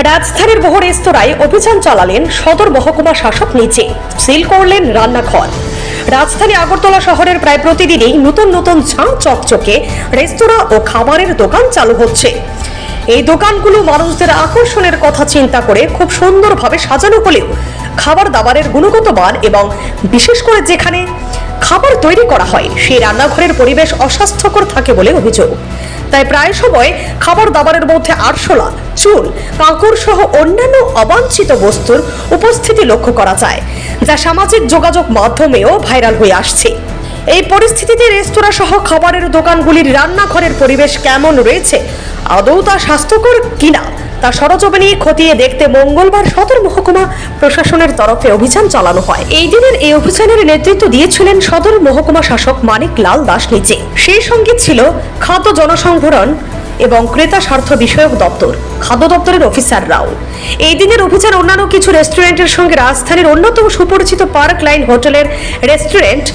রাজধানীর বহু রেস্তোরাঁয় অভিযান চালালেন সদর মহকুমা শাসক নিজে, সিল করলেন রান্নাঘর। রাজধানী আগরতলা শহরের প্রায় প্রতিদিনই নতুন নতুন ঝাঁ চকচকে রেস্তোরাঁ ও খাবারের দোকান চালু হচ্ছে। এই দোকানগুলো মানুষদের আকর্ষণের কথা চিন্তা করে খুব সুন্দরভাবে সাজানো হলেও খাবার দাবারের গুণগত মান এবং বিশেষ করে যেখানে খাবার তৈরি করা হয় সেই রান্নাঘরের পরিবেশ অস্বাস্থ্যকর থাকে বলে অভিযোগ। তাই প্রায় সময় খাবার দাবারের মধ্যে আরশোলা, চুল, কাঁকড় সহ অন্যান্য অবাঞ্ছিত বস্তুর উপস্থিতি লক্ষ্য করা যায়, যা সামাজিক যোগাযোগ মাধ্যমেও ভাইরাল হয়ে আসছে। এই পরিস্থিতিতে রেস্তোরাঁ সহ খাবারের দোকানগুলির রান্নাঘরের পরিবেশ কেমন রয়েছে, আদৌ তা স্বাস্থ্যকর কিনা তা সরজমিনে খতিয়ে দেখতে মঙ্গলবার সদর মহকুমা প্রশাসনের তরফে অভিযান চালানো হয়। এই দিনের এই অভিযানের নেতৃত্ব দিয়েছিলেন সদর মহকুমা শাসক মানিক লাল দাস নিজে। সেই সঙ্গে ছিল খাদ্য জনসংভরণ এবং ক্রেতা স্বার্থ বিষয়ক দপ্তর, খাদ্য দপ্তরের অফিসাররাও। এই দিনের অভিযান অন্যান্য কিছু রেস্টুরেন্টের সঙ্গে রাজধানীর অন্যতম সুপরিচিত পার্ক লাইন হোটেলের রেস্টুরেন্ট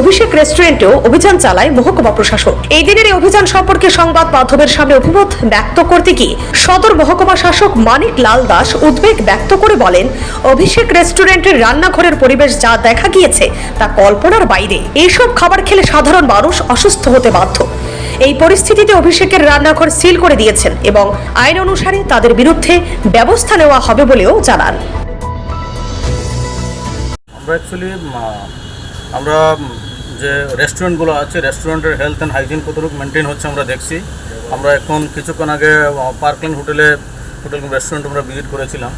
অভিষেক রেস্টুরেন্টেও অভিযান চালায় মহকুমা প্রশাসন। এই দিনের এই অভিযান সম্পর্কে সংবাদ মাধ্যমের সামনে অভিমত ব্যক্ত করতে গিয়ে সদর মহকুমা শাসক মানিক লাল দাস উদ্বেগ ব্যক্ত করে বলেন, অভিষেক রেস্টুরেন্টের রান্নাঘরের পরিবেশ যা দেখা গিয়েছে তা কল্পনার বাইরে। এইসব খাবার খেলে সাধারণ মানুষ অসুস্থ হতে বাধ্য। এই পরিস্থিতিতে অভিষেকের রান্নাঘর সিল করে দিয়েছেন এবং আইন অনুসারে তাদের বিরুদ্ধে ব্যবস্থা নেওয়া হবে বলেও জানান। আমরা যে রেস্টুরেন্টগুলো আছে, রেস্টুরেন্টের হেলথ অ্যান্ড হাইজিন কতটুকু মেনটেন হচ্ছে আমরা দেখছি। আমরা এখন কিছুক্ষণ আগে পার্কল্যান্ড হোটেল রেস্টুরেন্ট আমরা ভিজিট করেছিলাম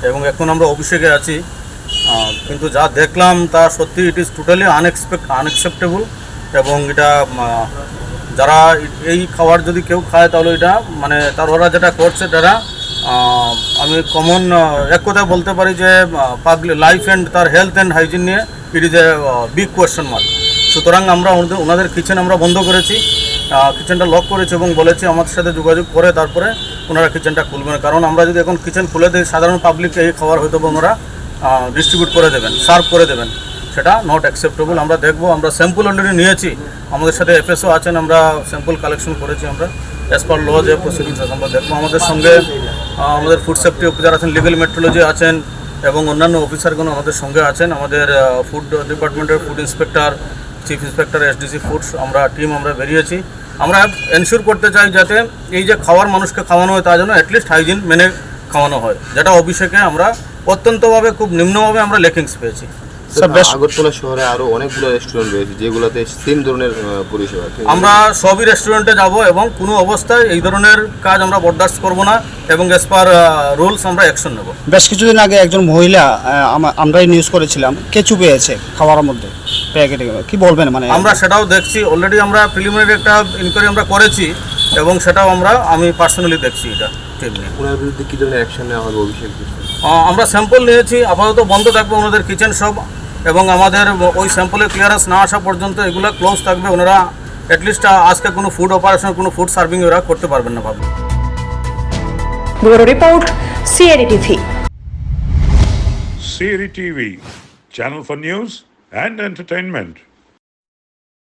এবং এখন আমরা অভিষেকে আছি। কিন্তু যা দেখলাম তা সত্যি ইট ইজ টোটালি আনএক্সেপ্টেবল এবং এটা যারা এই খাবার যদি কেউ খায় তাহলে এটা মানে ওরা যেটা করছে তারা আমি কমন এক কথায় বলতে পারি যে পাবলিক লাইফ অ্যান্ড তার হেলথ অ্যান্ড হাইজিন নিয়ে it is a big question mark. সুতরাং আমরা ওনাদের কিচেন আমরা বন্ধ করেছি, কিচেনটা লক করেছি এবং বলেছি আমাদের সাথে যোগাযোগ করে তারপরে ওনারা কিচেনটা খুলবেন। কারণ আমরা যদি এখন কিচেন খুলে দিই সাধারণ পাবলিককে এই খাবার হয়তো ওনারা ডিস্ট্রিবিউট করে দেবেন, সার্ভ করে দেবেন, সেটা নট অ্যাকসেপ্টেবল। আমরা দেখবো, আমরা স্যাম্পল অলরেডি নিয়েছি, আমাদের সাথে এফএসও আছেন, আমরা স্যাম্পল কালেকশন করেছি। আমরা অ্যাজ পার ল যে প্রসিডিংস আছে আমরা দেখবো। আমাদের সঙ্গে আমাদের ফুড সেফটি অফিসার আছেন, লিগাল মেট্রোলজি আছেন এবং অন্যান্য অফিসারগুলো আমাদের সঙ্গে আছেন। আমাদের ফুড ডিপার্টমেন্টের food inspector, chief inspector, SDC foods আমরা টিম আমরা বেরিয়েছি। আমরা এনশিওর করতে চাই যাতে এই যে খাবার মানুষকে খাওয়ানো হয় তা যেন অ্যাটলিস্ট হাইজিন মেনে খাওয়ানো হয়, যেটা অভিষেকে আমরা অত্যন্তভাবে খুব নিম্নভাবে আমরা লেকিংস পেয়েছি। আগরতলা শহরে আরো অনেকগুলো রেস্টুরেন্ট রয়েছে যেগুলোতে সেম ধরনের পরিষেবা। আমরা সবই রেস্টুরেন্টে যাব এবং কোনো অবস্থায় এই ধরনের কাজ আমরা বরদাস্ত করব না এবং অ্যাজ পার রুলস আমরা অ্যাকশন নেব। বেশ কিছুদিন আগে একজন মহিলা আমরাই নিউজ করেছিলাম কেঁচু পেয়েছে খাবারের মধ্যে প্যাকেটে, কি বলবেন? মানে আমরা সেটাও দেখছি, অলরেডি আমরা প্রিলিমিনারি একটা ইনকোয়ারি আমরা করেছি এবং সেটাও আমি পার্সোনালি দেখছি। এটা ঠিক নেই। ওনার বিরুদ্ধে কী ধরনের অ্যাকশন নেওয়া হবে অভিষেক? আমরা স্যাম্পল নিয়েছি, আপাতত বন্ধ থাকবে ওনাদের কিচেন সব এবং আমাদের ওই স্যাম্পলের ক্লিয়ারেন্স না আসা পর্যন্ত এগুলো ক্লোজ থাকবে। ওনারা অ্যাটলিস্ট আজকে কোনো ফুড অপারেশন, কোনো ফুড সার্ভিং ওরা করতে পারবেন না ভাবুন। Bureau report, CNE TV. CNE TV, channel for news and entertainment.